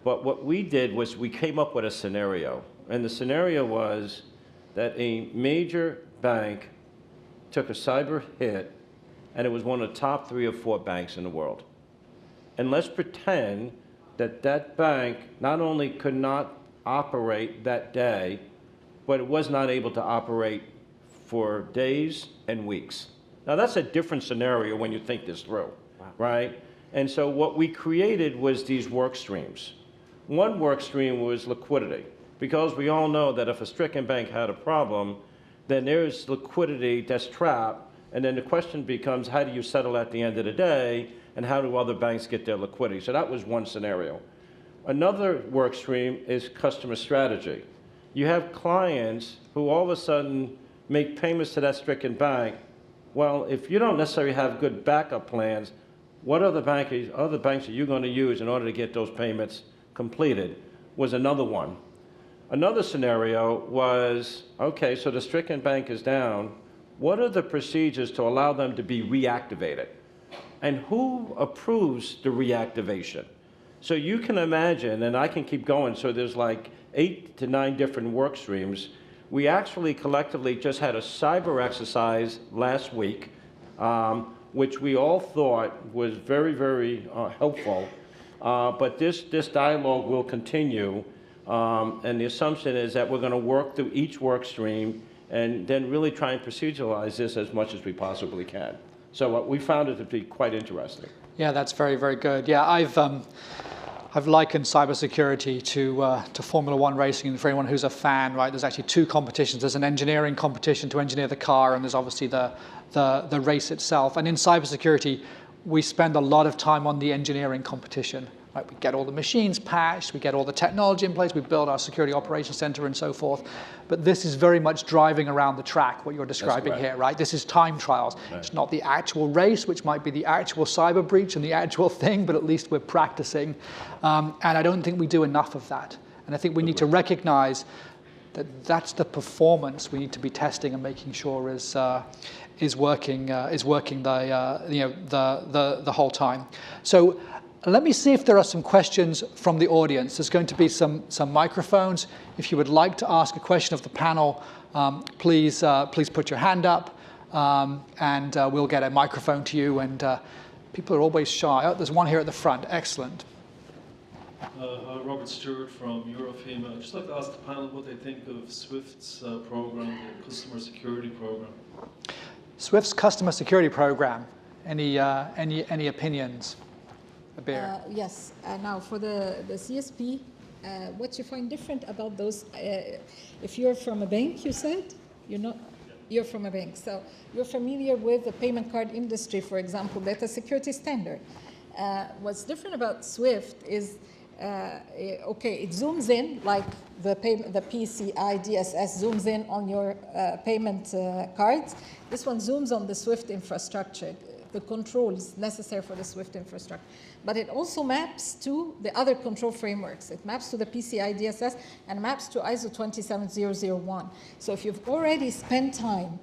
Speaker 2: But what we did was we came up with a scenario. And the scenario was that a major bank took a cyber hit, and it was one of the top 3 or 4 banks in the world. And let's pretend that that bank not only could not operate that day, but it was not able to operate for days and weeks. Now that's a different scenario when you think this through, right? And so what we created was these work streams. One work stream was liquidity, because we all know that if a stricken bank had a problem, then there's liquidity that's trapped, and then the question becomes, how do you settle at the end of the day, and how do other banks get their liquidity? So that was one scenario. Another work stream is customer strategy. You have clients who all of a sudden make payments to that stricken bank. Well, if you don't necessarily have good backup plans, what other banks are you going to use in order to get those payments completed? Was another one. Another scenario was, okay, so the stricken bank is down. What are the procedures to allow them to be reactivated? And who approves the reactivation? So you can imagine, and I can keep going, so there's like 8 to 9 different work streams. We actually collectively just had a cyber exercise last week, which we all thought was very, very helpful. But this dialogue will continue, and the assumption is that we're going to work through each work stream and then really try and proceduralize this as much as we possibly can. So we found it to be quite interesting.
Speaker 1: Yeah, that's very, very good. Yeah, I've likened cybersecurity to Formula One racing, and for anyone who's a fan, right, there's actually 2 competitions. There's an engineering competition to engineer the car, and there's obviously the race itself. And in cybersecurity, we spend a lot of time on the engineering competition, Right? We get all the machines patched, we get all the technology in place, we build our security operations center and so forth. But this is very much driving around the track, what you're describing here, right? This is time trials. Right. It's not the actual race, which might be the actual cyber breach and the actual thing, but at least we're practicing. And I don't think we do enough of that. And I think we need to recognize that that's the performance we need to be testing and making sure is working the whole time. So let me see if there are some questions from the audience. There's going to be some microphones. If you would like to ask a question of the panel, please put your hand up, and we'll get a microphone to you. And people are always shy. Oh, there's one here at the front. Excellent.
Speaker 5: Hi, Robert Stewart from Eurofema. I'd just like to ask the panel what they think of SWIFT's program, the customer security program.
Speaker 1: SWIFT's customer security program. Any opinions? Abeer.
Speaker 3: Yes. Now for the CSP, what you find different about those? If you're from a bank, you said you're from a bank, so you're familiar with the payment card industry, for example, that's a security standard. What's different about SWIFT is, it zooms in like the PCI DSS zooms in on your payment cards. This one zooms on the SWIFT infrastructure, the controls necessary for the SWIFT infrastructure. But it also maps to the other control frameworks. It maps to the PCI DSS and maps to ISO 27001. So if you've already spent time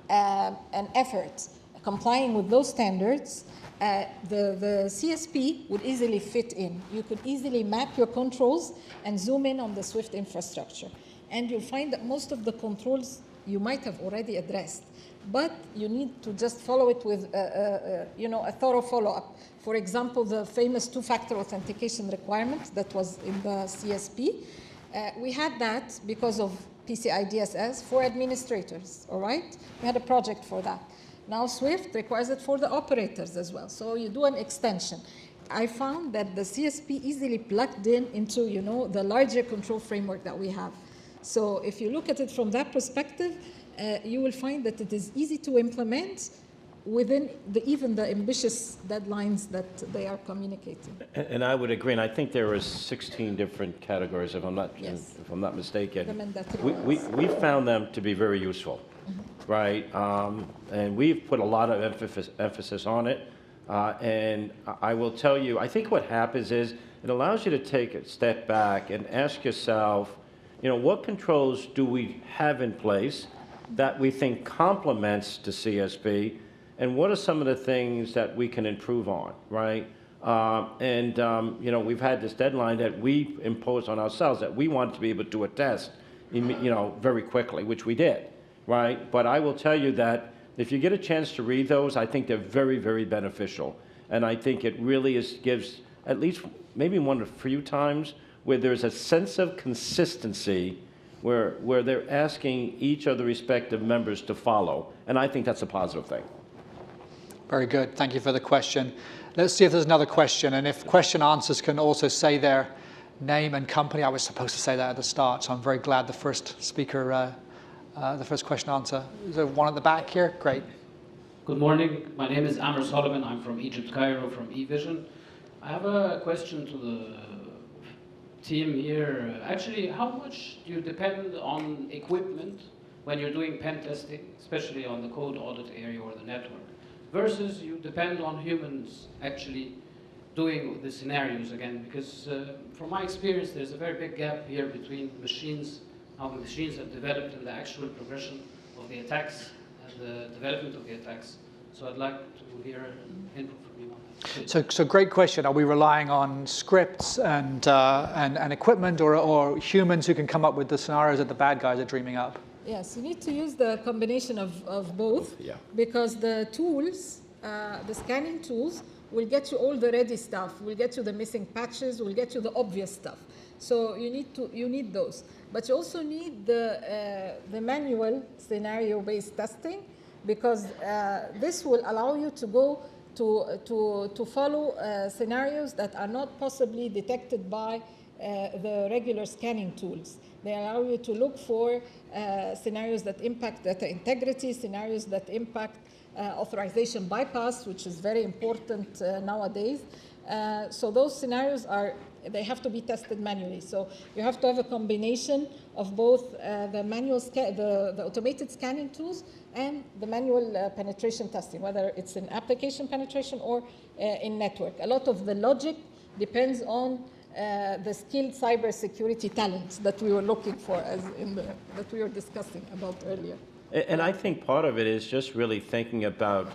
Speaker 3: and effort complying with those standards, the CSP would easily fit in. You could easily map your controls and zoom in on the SWIFT infrastructure. And you'll find that most of the controls you might have already addressed, but you need to just follow it with a thorough follow-up. For example, the famous two-factor authentication requirement that was in the CSP, we had that because of PCI DSS for administrators, all right? We had a project for that. Now SWIFT requires it for the operators as well. So you do an extension. I found that the CSP easily plugged into, the larger control framework that we have. So if you look at it from that perspective, you will find that it is easy to implement within even the ambitious deadlines that they are communicating.
Speaker 2: And I would agree, and I think there are 16 different categories, if I'm not mistaken. We found them to be very useful. Right, and we've put a lot of emphasis on it, and I will tell you, I think what happens is it allows you to take a step back and ask yourself, what controls do we have in place that we think complements the CSP, and what are some of the things that we can improve on, right? We've had this deadline that we imposed on ourselves that we wanted to be able to do a test, very quickly, which we did. Right, but I will tell you that if you get a chance to read those, I think they're very, very beneficial. And I think it really gives at least maybe one of the few times where there's a sense of consistency where they're asking each of the respective members to follow. And I think that's a positive thing.
Speaker 1: Very good. Thank you for the question. Let's see if there's another question. And if question answers can also say their name and company. I was supposed to say that at the start, so I'm very glad the first speaker the first question answer. Is there one at the back here? Great.
Speaker 6: Good morning. My name is Amr Sullivan. I'm from Egypt, Cairo, from eVision. I have a question to the team here. Actually, how much do you depend on equipment when you're doing pen testing, especially on the code audit area or the network, versus you depend on humans actually doing the scenarios again? Because from my experience, there's a very big gap here between machines, how the machines have developed and the actual progression of the attacks and the development of the attacks. So I'd like to hear input from you on that.
Speaker 1: So great question. Are we relying on scripts and equipment or humans who can come up with the scenarios that the bad guys are dreaming up?
Speaker 3: Yes, you need to use the combination of both, because the tools, the scanning tools, will get you all the ready stuff, will get you the missing patches, will get you the obvious stuff. So you need those. But you also need the manual scenario-based testing, because this will allow you to go to follow scenarios that are not possibly detected by the regular scanning tools. They allow you to look for scenarios that impact data integrity, scenarios that impact authorization bypass, which is very important nowadays. So those scenarios they have to be tested manually. So you have to have a combination of both the automated scanning tools and the manual penetration testing, whether it's in application penetration or in network. A lot of the logic depends on the skilled cybersecurity talent that we were looking for, that we were discussing about earlier.
Speaker 2: And I think part of it is just really thinking about,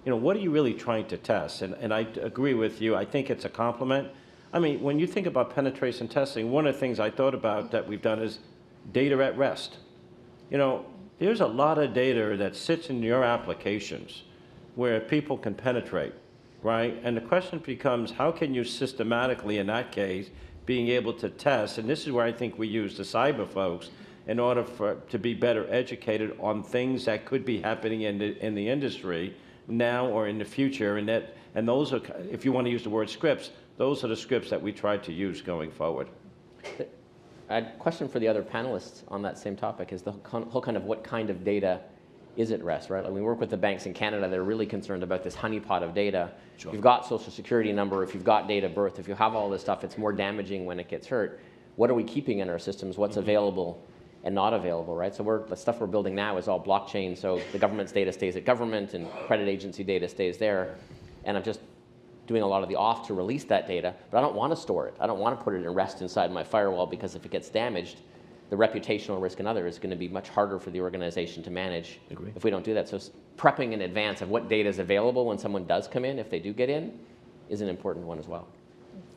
Speaker 2: what are you really trying to test? And I agree with you. I think it's a complement. I mean, when you think about penetration testing, one of the things I thought about that we've done is data at rest. There's a lot of data that sits in your applications where people can penetrate, right? And the question becomes, how can you systematically, in that case, being able to test, and this is where I think we use the cyber folks, in order to be better educated on things that could be happening in the industry now or in the future, and those are, if you want to use the word scripts, those are the scripts that we try to use going forward.
Speaker 4: I had a question for the other panelists on that same topic, is the whole kind of what kind of data is at rest, right? Like we work with the banks in Canada, they're really concerned about this honeypot of data.
Speaker 2: Sure.
Speaker 4: If you've got social security number, if you've got date of birth, if you have all this stuff, it's more damaging when it gets hurt. What are we keeping in our systems? What's available and not available, right? So the stuff we're building now is all blockchain, so the government's data stays at government and credit agency data stays there. And I'm just doing a lot of the auth to release that data, but I don't want to store it. I don't want to put it in rest inside my firewall, because if it gets damaged, the reputational risk and other is going to be much harder for the organization to manage.
Speaker 2: Agree.
Speaker 4: If we don't do that. So prepping in advance of what data is available when someone does come in, if they do get in, is an important one as well.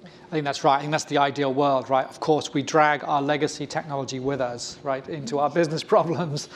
Speaker 1: I think that's right. I think that's the ideal world, right? Of course, we drag our legacy technology with us, right, into our business problems.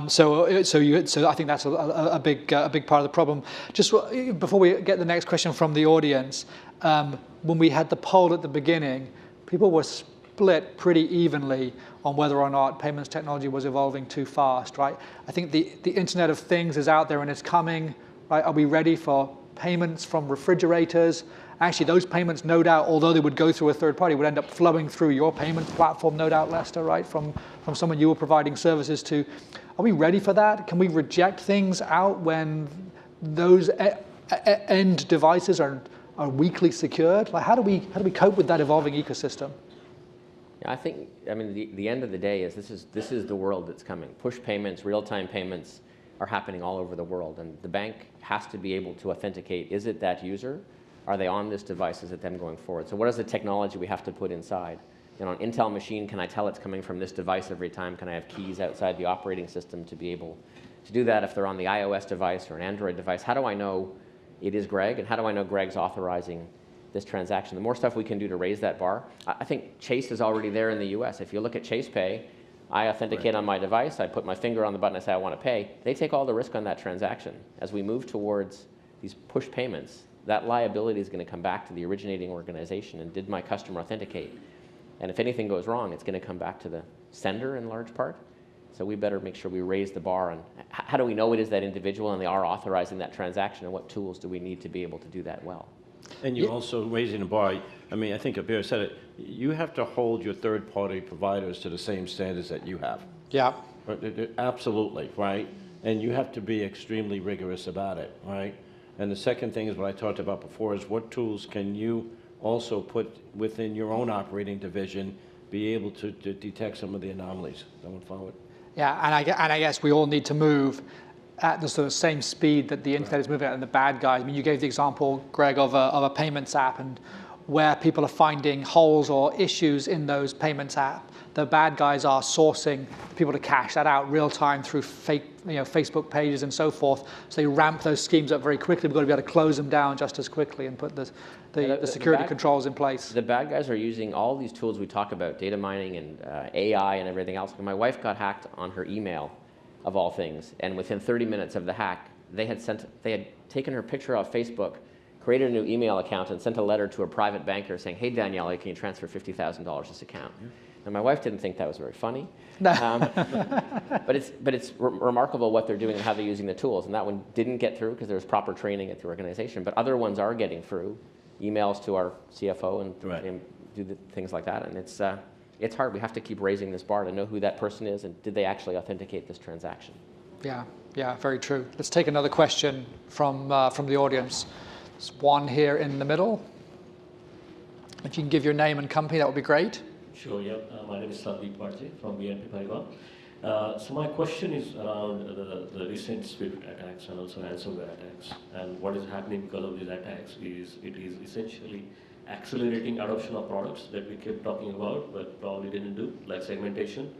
Speaker 1: So I think that's a big part of the problem. Just before we get the next question from the audience, when we had the poll at the beginning, people were split pretty evenly on whether or not payments technology was evolving too fast, right? I think the Internet of Things is out there and it's coming, right? Are we ready for payments from refrigerators? Actually, those payments, no doubt, although they would go through a third party, would end up flowing through your payments platform, no doubt, Lester, right, from someone you were providing services to. Are we ready for that? Can we reject things out when those end devices are weakly secured? Like, how do we cope with that evolving ecosystem?
Speaker 4: Yeah, I think, the end of the day is this is the world that's coming. Push payments, real-time payments are happening all over the world, and the bank has to be able to authenticate, is it that user? Are they on this device? Is it them going forward? So what is the technology we have to put inside? On an Intel machine, can I tell it's coming from this device every time? Can I have keys outside the operating system to be able to do that if they're on the iOS device or an Android device? How do I know it is Greg, and how do I know Greg's authorizing this transaction? The more stuff we can do to raise that bar. I think Chase is already there in the US. If you look at Chase Pay, I authenticate on my device, I put my finger on the button, I say I want to pay. They take all the risk on that transaction. As we move towards these push payments, that liability is going to come back to the originating organization, and did my customer authenticate? And if anything goes wrong, it's going to come back to the sender in large part. So we better make sure we raise the bar on how do we know it is that individual and they are authorizing that transaction, and what tools do we need to be able to do that well?
Speaker 2: And you're also raising the bar. I think Abeer said it. You have to hold your third-party providers to the same standards that you have.
Speaker 1: Yeah.
Speaker 2: Absolutely, right? And you have to be extremely rigorous about it, right? And the second thing is what I talked about before, is what tools can you also put within your own operating division, be able to detect some of the anomalies going forward.
Speaker 1: Yeah, and I guess we all need to move at the sort of same speed that the internet is moving at, and the bad guys. I mean, you gave the example, Greg, of a payments app, and where people are finding holes or issues in those payments apps. The bad guys are sourcing people to cash that out real time through fake, Facebook pages and so forth. So they ramp those schemes up very quickly. We've got to be able to close them down just as quickly and put the security controls in place.
Speaker 4: The bad guys are using all these tools we talk about, data mining and AI and everything else. My wife got hacked on her email, of all things, and within 30 minutes of the hack, they had taken her picture off Facebook, created a new email account, and sent a letter to a private banker saying, "Hey Danielle, can you transfer $50,000 this account?" And my wife didn't think that was very funny. But it's remarkable what they're doing and how they're using the tools. And that one didn't get through because there was proper training at the organization. But other ones are getting through, emails to our CFO and do things like that. And it's hard. We have to keep raising this bar to know who that person is and did they actually authenticate this transaction.
Speaker 1: Yeah, very true. Let's take another question from the audience. There's one here in the middle. If you can give your name and company, that would be great.
Speaker 7: Sure, yeah. My name is Sandeep Parche from BNP Paribas. So my question is around the recent Swift attacks and also ransomware attacks. And what is happening because of these attacks is it is essentially accelerating adoption of products that we kept talking about but probably didn't do, like segmentation.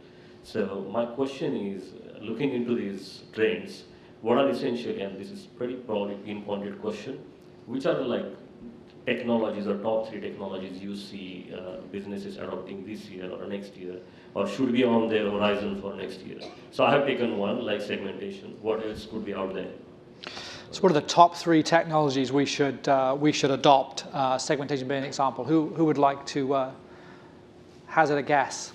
Speaker 7: So my question is, looking into these trends, what are essentially, and this is pretty probably pinpointed question, which are the like technologies or top 3 technologies you see businesses adopting this year or next year, or should be on their horizon for next year? So I have taken one, like segmentation. What else could be out there?
Speaker 1: So what are the top 3 technologies we should adopt? Segmentation being an example. Who would like to hazard a guess?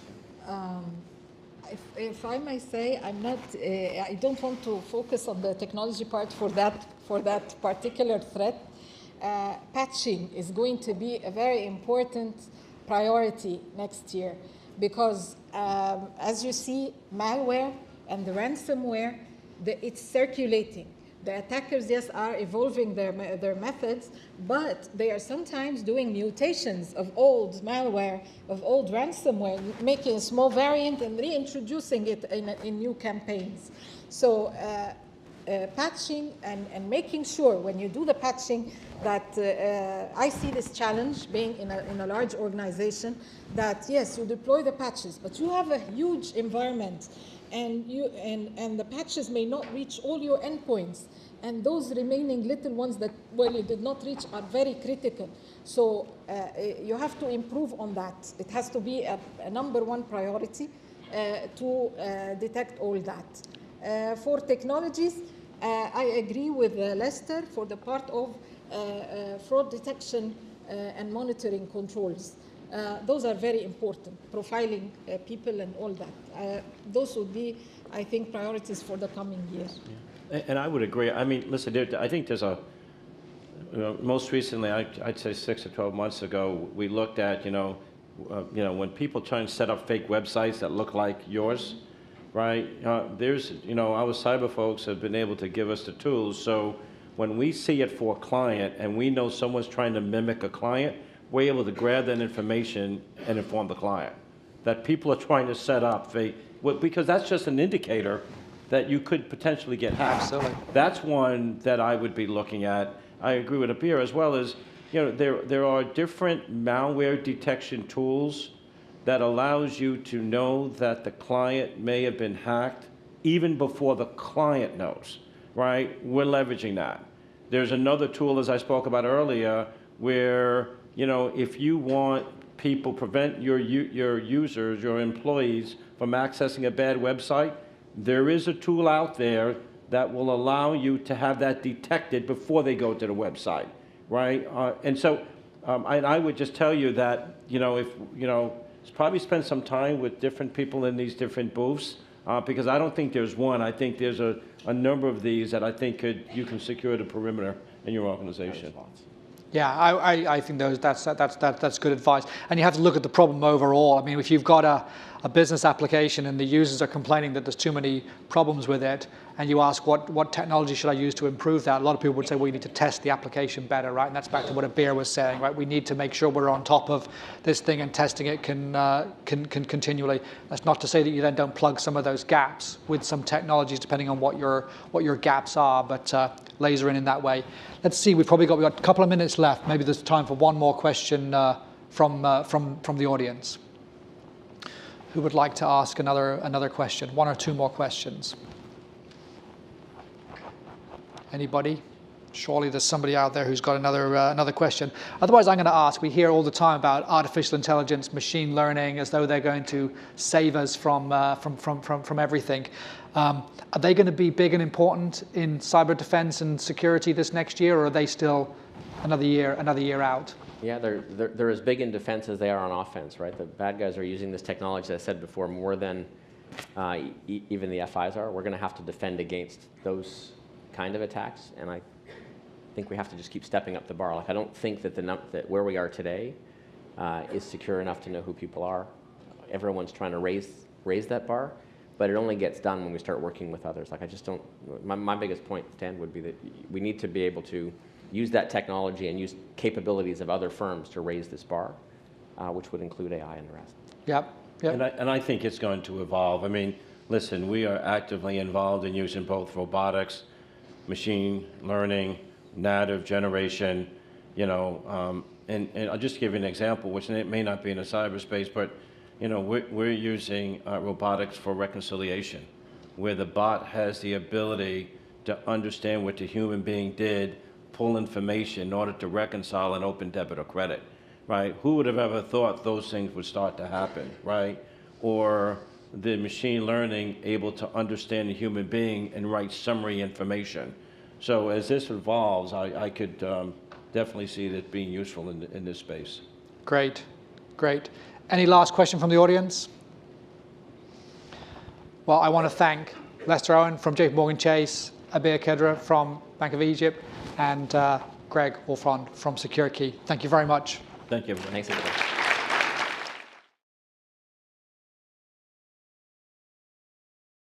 Speaker 3: If I may say, I don't want to focus on the technology part for that particular threat. Patching is going to be a very important priority next year because, as you see, malware and the ransomware, it's circulating. The attackers, yes, are evolving their methods, but they are sometimes doing mutations of old malware, of old ransomware, making a small variant and reintroducing it in new campaigns. So patching and making sure when you do the patching that I see this challenge being in a large organization that, yes, you deploy the patches, but you have a huge environment and the patches may not reach all your endpoints, and those remaining little ones that you did not reach are very critical. So you have to improve on that. It has to be a number 1 priority to detect all that. For technologies, I agree with Lester for the part of fraud detection and monitoring controls. Those are very important, profiling people and all that. Those would be, I think, priorities for the coming years.
Speaker 2: Yeah. And I would agree. I mean, listen, I think there's most recently, I'd say 6 or 12 months ago, we looked at, when people try and set up fake websites that look like yours, right? There's, our cyber folks have been able to give us the tools. So when we see it for a client and we know someone's trying to mimic a client, we're able to grab that information and inform the client that people are trying to set up fake, because that's just an indicator that you could potentially get hacked.
Speaker 1: Absolutely.
Speaker 2: That's one that I would be looking at. I agree with Abeer, as well as, there are different malware detection tools that allows you to know that the client may have been hacked even before the client knows, right? We're leveraging that. There's another tool, as I spoke about earlier, where, if you want prevent your users, your employees from accessing a bad website, there is a tool out there that will allow you to have that detected before they go to the website, right? And so I would just tell you that, probably spend some time with different people in these different booths, because I don't think there's one. I think there's a number of these that I think you can secure the perimeter in your organization.
Speaker 1: Yeah, I think that's good advice. And you have to look at the problem overall. I mean, if you've got a business application and the users are complaining that there's too many problems with it, and you ask what technology should I use to improve that, a lot of people would say, well, you need to test the application better, right? And that's back to what Abeer was saying, right? We need to make sure we're on top of this thing and testing it can continually. That's not to say that you then don't plug some of those gaps with some technologies, depending on what your gaps are, but laser in that way. Let's see, we've got a couple of minutes left. Maybe there's time for one more question from the audience. Who would like to ask another question? 1 or 2 more questions. Anybody? Surely there's somebody out there who's got another question. Otherwise, I'm going to ask. We hear all the time about artificial intelligence, machine learning, as though they're going to save us from everything. Are they going to be big and important in cyber defense and security this next year, or are they still another year out?
Speaker 4: Yeah, they're as big in defense as they are on offense, right? The bad guys are using this technology, as I said before, more than even the FIs are. We're going to have to defend against those kind of attacks, and I think we have to just keep stepping up the bar. Like, I don't think that where we are today is secure enough to know who people are. Everyone's trying to raise that bar, but it only gets done when we start working with others. Like, I just don't. My biggest point, Stan, would be that we need to be able to use that technology and use capabilities of other firms to raise this bar. which would include AI and the rest.
Speaker 1: Yep. Yep.
Speaker 2: And I think it's going to evolve. I mean, listen, we are actively involved in using both robotics, machine learning, narrative generation, you know, and I'll just give you an example, which may not be in the cyberspace, but, you know, we're using robotics for reconciliation, where the bot has the ability to understand what the human being did, pull information in order to reconcile an open debit or credit, right? Who would have ever thought those things would start to happen, right? Or the machine learning able to understand the human being and write summary information. So as this evolves, I could definitely see it being useful in this space.
Speaker 1: Great, great. Any last question from the audience? Well, I want to thank Lester Owen from JPMorgan Chase, Abeer Khedr from Bank of Egypt, and Greg Wolfron from Security. Thank you very much.
Speaker 2: Thank you.
Speaker 4: Thanks, everybody.